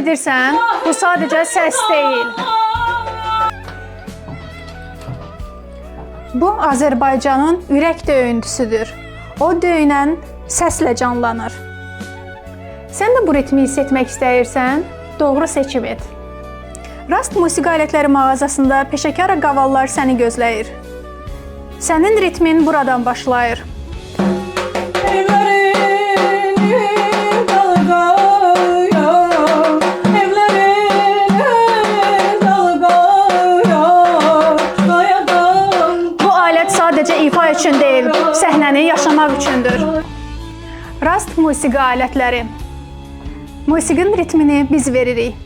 edirsən, bu sadəcə səs deyil. Bu Azərbaycanın ürək döyüntüsüdür. O döyünən səslə canlanır. Sən də bu ritmi hiss etmək istəyirsən, doğru seçim et. Rast musiqi alətləri mağazasında peşəkar qavallar səni gözləyir. Sənin ritmin buradan başlayır. Bu alət sadəcə ifa üçün deyil, səhnəni yaşamaq üçündür. Rast musiqi alətləri. Musiqinin ritmini biz veririk.